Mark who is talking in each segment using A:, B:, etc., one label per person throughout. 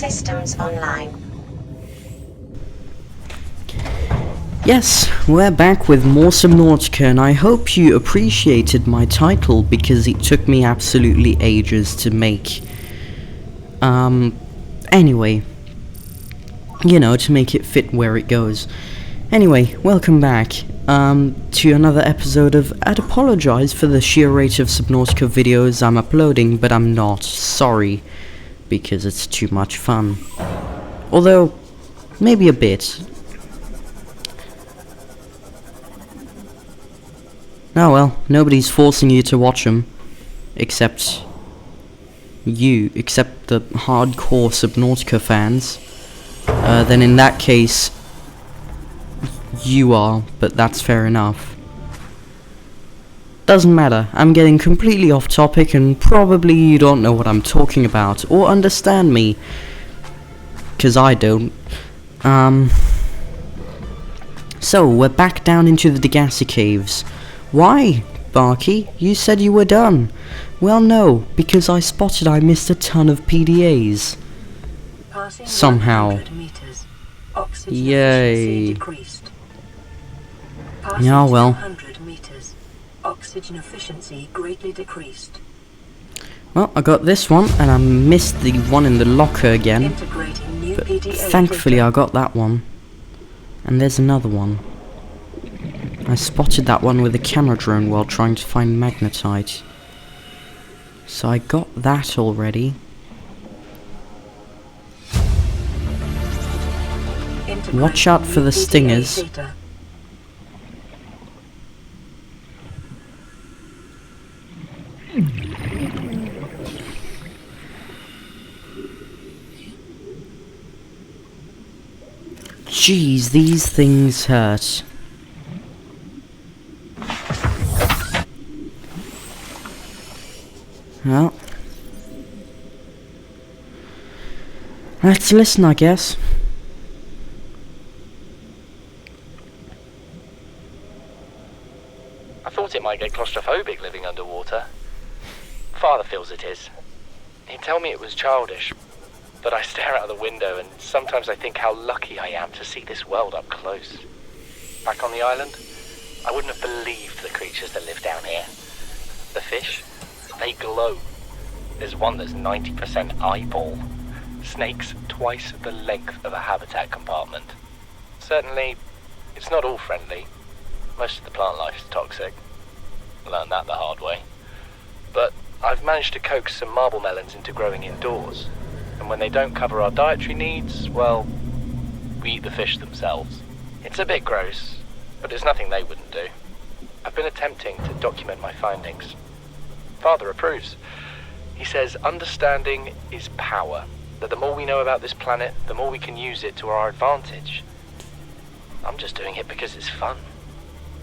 A: Systems online.
B: Yes, we're back with more Subnautica, and I hope you appreciated my title because it took me absolutely ages to make. Anyway, you know, to make it fit where it goes. Anyway, welcome back to another episode of I'd apologize for the sheer rate of Subnautica videos I'm uploading, but I'm not sorry because it's too much fun. Although, maybe a bit. Oh well, nobody's forcing you to watch them, except the hardcore Subnautica fans. Then in that case, you are, but that's fair enough. Doesn't matter, I'm getting completely off topic and probably you don't know what I'm talking about, or understand me. 'Cause I don't. So, we're back down into the Degassi Caves. Why, Barky? You said you were done. Well, no, because I spotted I missed a ton of PDAs. Somehow. Yay. Yeah, well.
A: Oxygen efficiency greatly decreased.
B: Well, I got this one, and I missed the one in the locker again. But thankfully I got that one. And there's another one. I spotted that one with a camera drone while trying to find magnetite. So I got that already. Watch out for the stingers. Jeez, these things hurt. Well, let's listen, I guess.
C: I thought it might get claustrophobic living underwater. Father feels it is. He'd tell me it was childish, but I stare out of the window and sometimes I think how lucky I am to see this world up close. Back on the island, I wouldn't have believed the creatures that live down here. The fish, they glow. There's one that's 90% eyeball. Snakes twice the length of a habitat compartment. Certainly, it's not all friendly. Most of the plant life is toxic. Learned that the hard way. But I've managed to coax some marble melons into growing indoors. And when they don't cover our dietary needs, well, we eat the fish themselves. It's a bit gross, but there's nothing they wouldn't do. I've been attempting to document my findings. Father approves. He says understanding is power, that the more we know about this planet, the more we can use it to our advantage. I'm just doing it because it's fun.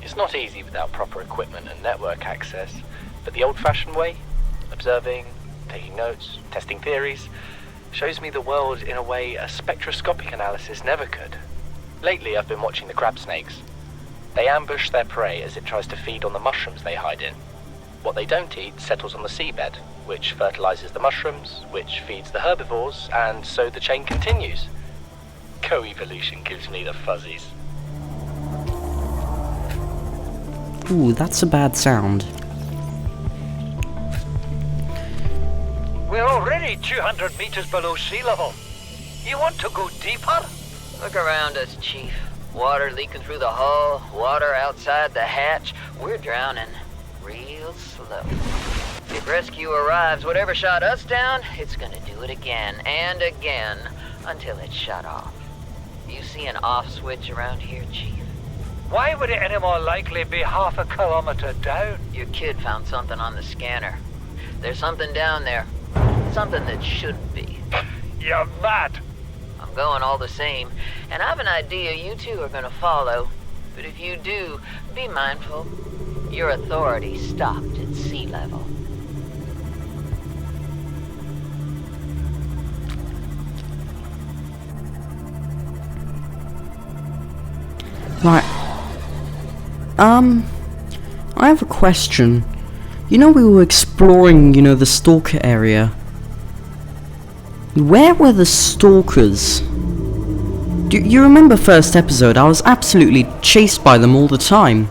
C: It's not easy without proper equipment and network access, but the old-fashioned way, observing, taking notes, testing theories, shows me the world in a way a spectroscopic analysis never could. Lately I've been watching the crab snakes. They ambush their prey as it tries to feed on the mushrooms they hide in. What they don't eat settles on the seabed, which fertilizes the mushrooms, which feeds the herbivores, and so the chain continues. Co-evolution gives me the fuzzies.
B: Ooh, that's a bad sound.
D: We're already 200 meters below sea level. You want to go deeper?
E: Look around us, Chief. Water leaking through the hull, water outside the hatch. We're drowning real slow. If rescue arrives, whatever shot us down, it's gonna do it again and again until it's shut off. You see an off switch around here, Chief?
D: Why would it any more likely be half a kilometer down?
E: Your kid found something on the scanner. There's something down there. Something that shouldn't be.
D: You're mad.
E: I'm going all the same, and I've an idea you two are gonna follow. But if you do, be mindful. Your authority stopped at sea level.
B: Right. I have a question. You know, we were exploring, the Stalker area. Where were the stalkers? Do you remember first episode? I was absolutely chased by them all the time.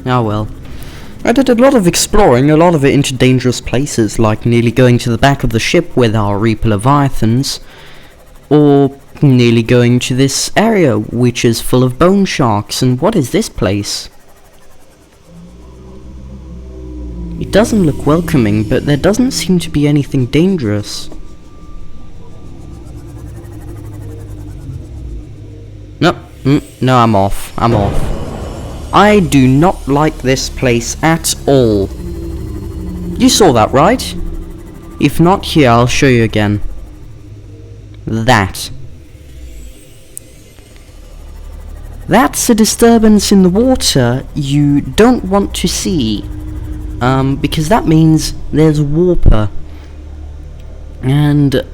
B: Oh well. I did a lot of exploring, a lot of it into dangerous places, like nearly going to the back of the ship with our Reaper Leviathans, or nearly going to this area, which is full of bone sharks. And what is this place? It doesn't look welcoming, but there doesn't seem to be anything dangerous. No, I'm off. I do not like this place at all. You saw that, right? If not, here, I'll show you again. That's a disturbance in the water you don't want to see. Because that means there's a warper. And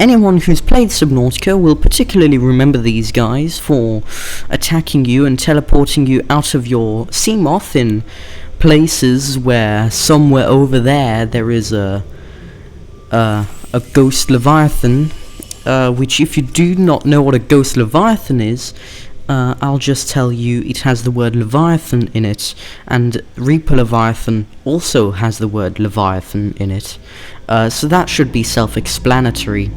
B: anyone who's played Subnautica will particularly remember these guys for attacking you and teleporting you out of your Seamoth in places where somewhere over there is a ghost Leviathan, which if you do not know what a ghost Leviathan is, I'll just tell you it has the word Leviathan in it, and Reaper Leviathan also has the word Leviathan in it, so that should be self-explanatory.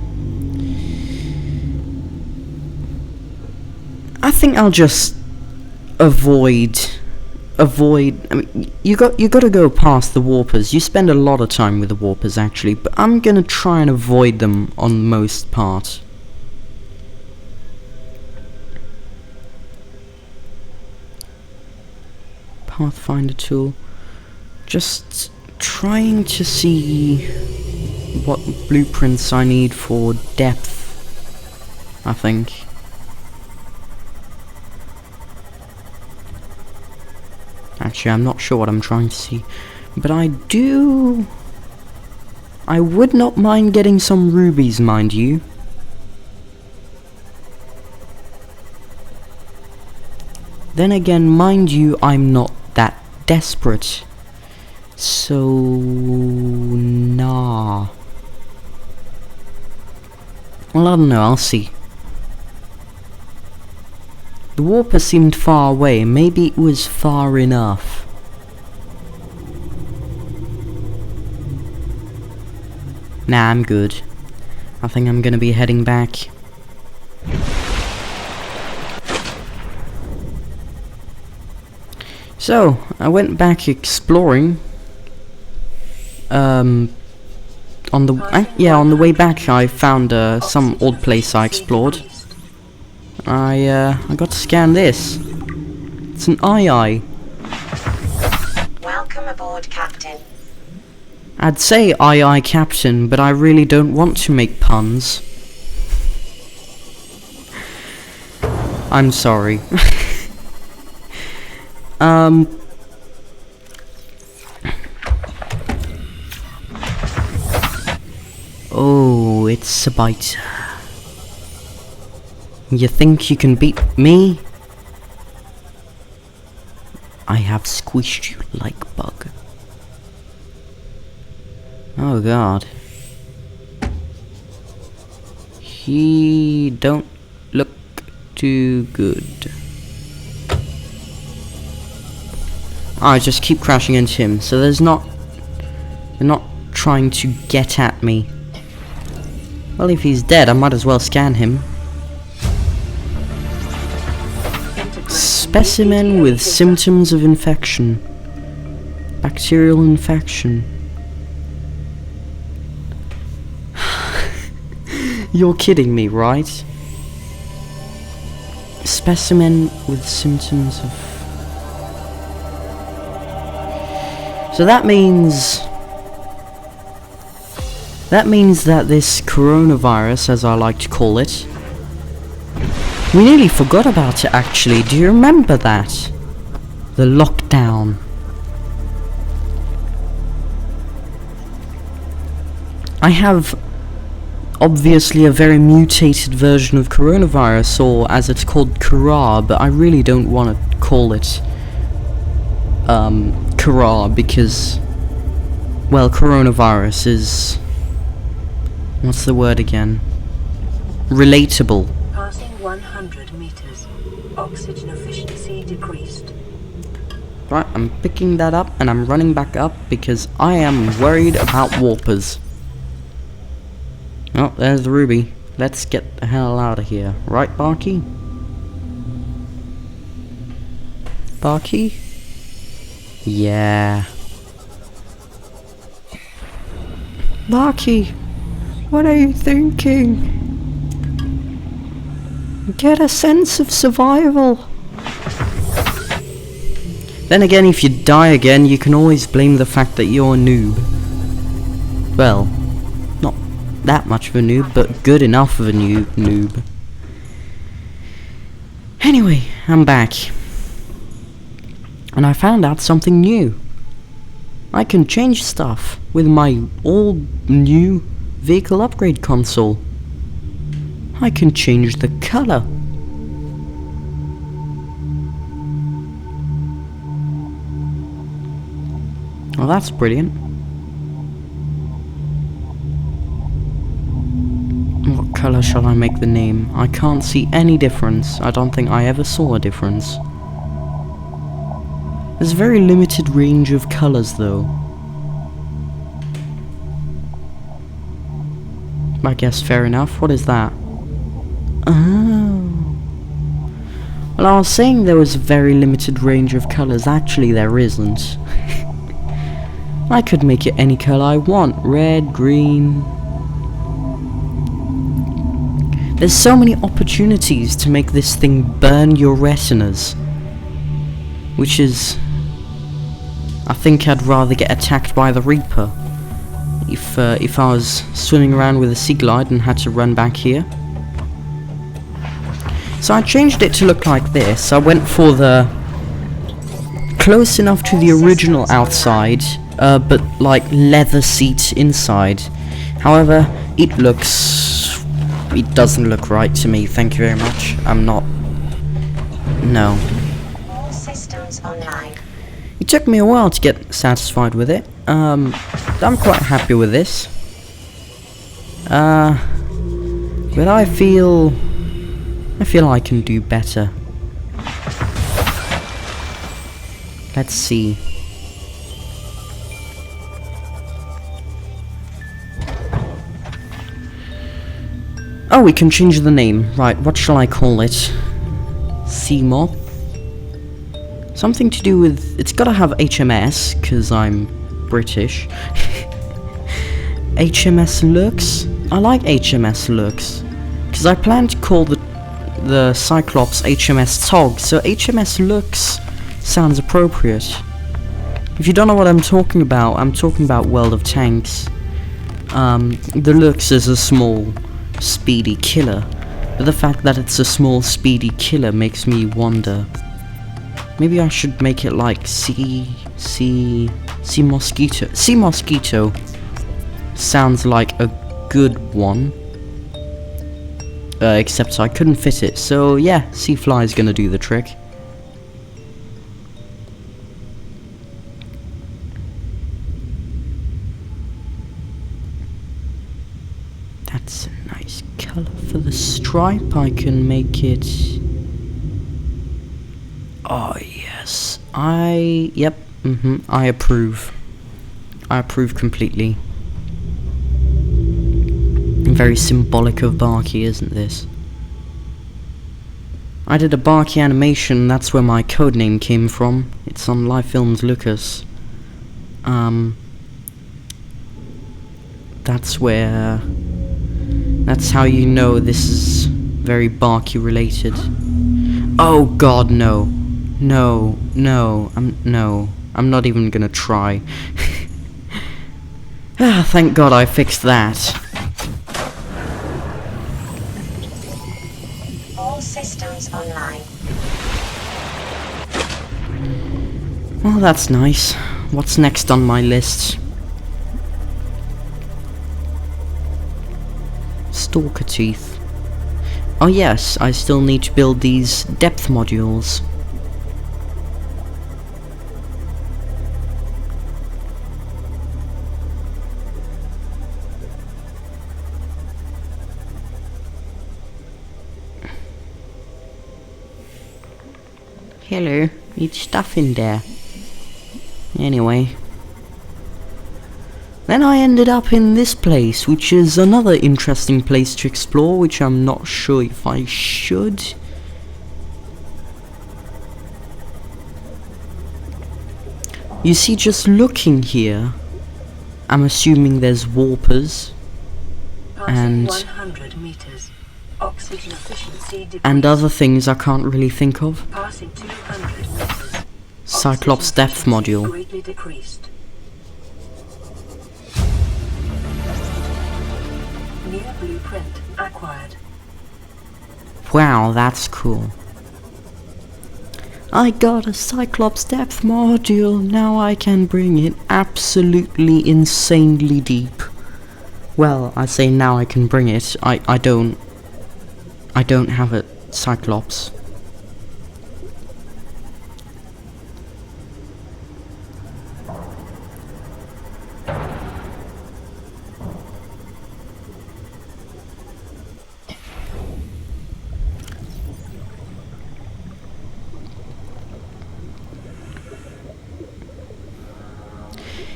B: I think I'll just avoid. I mean, you got to go past the warpers. You spend a lot of time with the warpers actually, but I'm gonna try and avoid them on the most part. Pathfinder tool. Just trying to see what blueprints I need for depth, I think. Actually, I'm not sure what I'm trying to see, but I would not mind getting some rubies, mind you. Then again, mind you, I'm not that desperate. So, nah. Well, I don't know, I'll see. The warper seemed far away, maybe it was far enough. Nah, I'm good. I think I'm gonna be heading back. So, I went back exploring. On the way back I found some old place I explored. I got to scan this. It's an eye.
A: Welcome aboard, Captain.
B: I'd say eye Captain, but I really don't want to make puns. I'm sorry. Oh, it's a bite. You think you can beat me? I have squished you like bug. Oh god. He don't look too good. I just keep crashing into him, so they're not trying to get at me. Well, if he's dead, I might as well scan him. Specimen with symptoms of infection. Bacterial infection. You're kidding me, right? Specimen with symptoms of... So that means that this coronavirus, as I like to call it, we nearly forgot about it actually. Do you remember that? The lockdown. I have obviously a very mutated version of coronavirus, or as it's called, Kara, but I really don't want to call it Kara because, well, coronavirus is What's the word again? Relatable.
A: Passing 100 meters. Oxygen efficiency decreased.
B: Right, I'm picking that up and I'm running back up because I am worried about warpers. Oh, there's the ruby. Let's get the hell out of here. Right, Barky? Barky? Yeah. Barky, what are you thinking? Get a sense of survival. Then again, if you die again, you can always blame the fact that you're a noob. Well, not that much of a noob, but good enough of a noob. Anyway, I'm back. And I found out something new. I can change stuff with my all-new vehicle upgrade console. I can change the color. Well, that's brilliant. What color shall I make the name? I can't see any difference. I don't think I ever saw a difference. There's a very limited range of colors, though. I guess fair enough. What is that? Oh. Well, I was saying there was a very limited range of colors. Actually, there isn't. I could make it any color I want. Red, green. There's so many opportunities to make this thing burn your retinas. Which is... I think I'd rather get attacked by the Reaper. If I was swimming around with a sea glide and had to run back here. So I changed it to look like this. I went for the... close enough to the original outside, but like leather seat inside. However, it doesn't look right to me, thank you very much. I'm not... No.
A: All systems online.
B: It took me a while to get satisfied with it. I'm quite happy with this. But I feel I can do better. Let's see. Oh, we can change the name. Right, what shall I call it? Sea Moth? Something to do with... It's gotta have HMS, because I'm British. HMS Lux? I like HMS Lux. Because I plan to call the Cyclops HMS Tog, so HMS Lux sounds appropriate. If you don't know what I'm talking about World of Tanks. The Lux is a small, speedy killer. But the fact that it's a small, speedy killer makes me wonder. Maybe I should make it like Sea Mosquito. Sea Mosquito sounds like a good one. Except I couldn't fit it. So yeah, Sea Fly is gonna do the trick. That's a nice color for the stripe. I can make it... Oh yes, I approve. I approve completely. Very symbolic of Barky, isn't this? I did a Barky animation, that's where my codename came from. It's on Live Films Lucas. That's how you know this is very Barky related. Oh god, no. No, I'm not even gonna try. Thank god I fixed that.
A: All systems online.
B: Well, that's nice. What's next on my list? Stalker teeth. Oh yes, I still need to build these depth modules. Hello, it's stuff in there. Anyway. Then I ended up in this place, which is another interesting place to explore, which I'm not sure if I should. You see, just looking here, I'm assuming there's warpers.
A: Passing 100 meters. Oxygen efficiency decreased.
B: And other things I can't really think of.
A: Passing 200 meters.
B: Cyclops
A: Oxygen
B: depth
A: efficiency
B: module.
A: greatly decreased. New blueprint acquired.
B: Wow, that's cool. I got a Cyclops depth module, now I can bring it absolutely insanely deep. Well, I say now I can bring it, I don't have a Cyclops.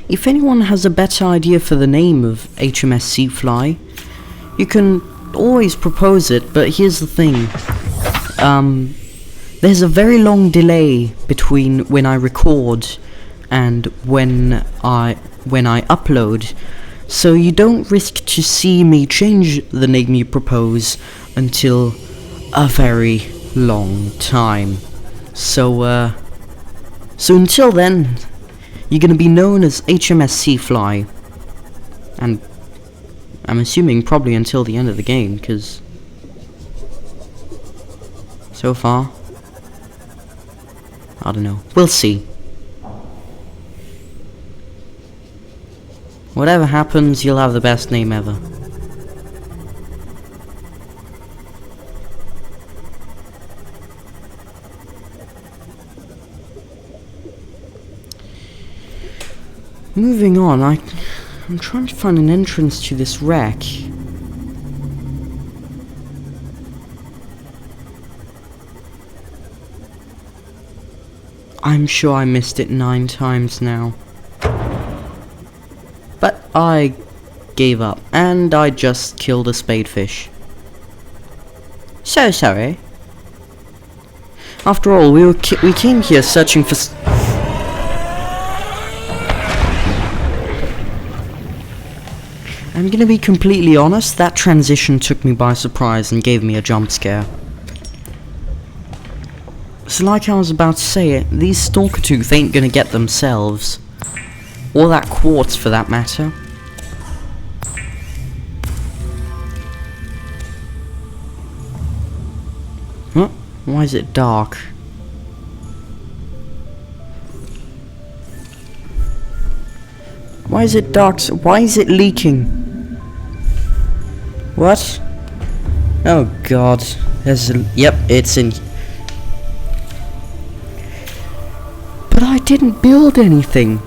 B: If anyone has a better idea for the name of HMS Seafly, you can always propose it, but here's the thing. There's a very long delay between when I record and when I upload, so you don't risk to see me change the name you propose until a very long time. So until then, you're gonna be known as HMS Seafly, and I'm assuming probably until the end of the game, because so far, I don't know. We'll see. Whatever happens, you'll have the best name ever. Moving on, I'm trying to find an entrance to this wreck. I'm sure I missed it 9 times now. But I gave up, and I just killed a spadefish. So sorry. After all, we came here searching for I'm gonna be completely honest, that transition took me by surprise and gave me a jump scare. So like I was about to say, these stalker tooth ain't gonna get themselves. Or that quartz for that matter. Huh? Why is it dark? Why is it dark? Why is it leaking? What? Oh god. There's a... Yep, it's in... But I didn't build anything.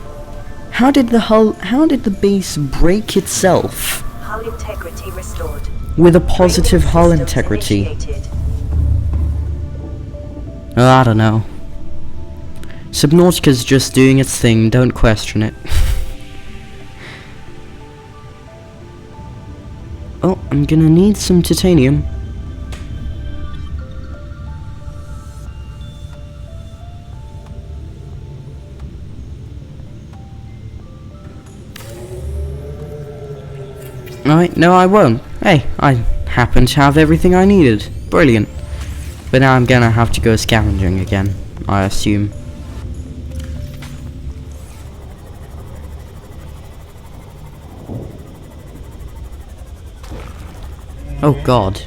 B: How did the base break itself?
A: Hull integrity restored.
B: With a positive
A: Training
B: hull
A: systems
B: integrity.
A: initiated.
B: Oh, I don't know. Subnautica's just doing its thing, don't question it. Oh, I'm gonna need some titanium. Alright, no I won't. Hey, I happen to have everything I needed. Brilliant. But now I'm gonna have to go scavenging again, I assume. Oh god.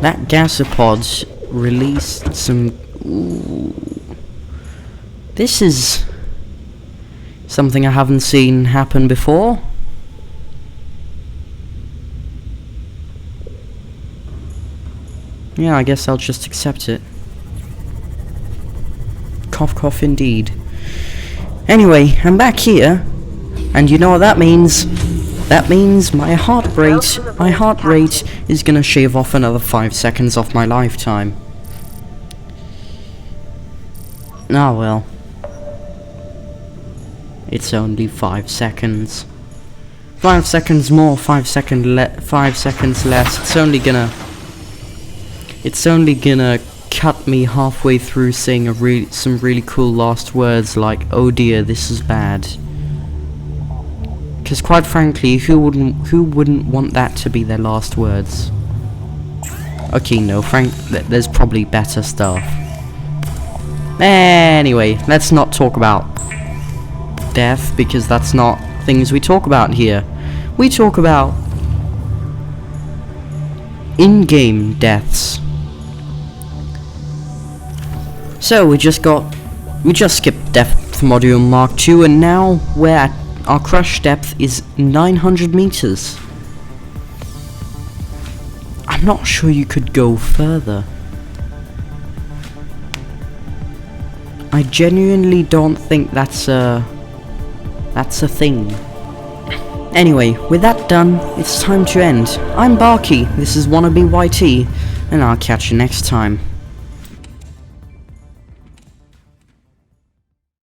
B: That gasopod released some... Ooh. This is something I haven't seen happen before. Yeah, I guess I'll just accept it. Cough cough indeed. Anyway, I'm back here, and you know what that means? That means my heart rate is gonna shave off another 5 seconds off my lifetime. Oh well. It's only 5 seconds. 5 seconds more, 5 seconds less. It's only gonna cut me halfway through saying some really cool last words like, "Oh dear, this is bad." Because quite frankly, who wouldn't want that to be their last words? Okay, no, there's probably better stuff. Anyway, let's not talk about death, because that's not things we talk about here. We talk about in-game deaths. So we just skipped depth module Mark 2, and now our crush depth is 900 meters. I'm not sure you could go further. I genuinely don't think that's a thing. Anyway, with that done, it's time to end. I'm Barky, this is Wannabe YT, and I'll catch you next time.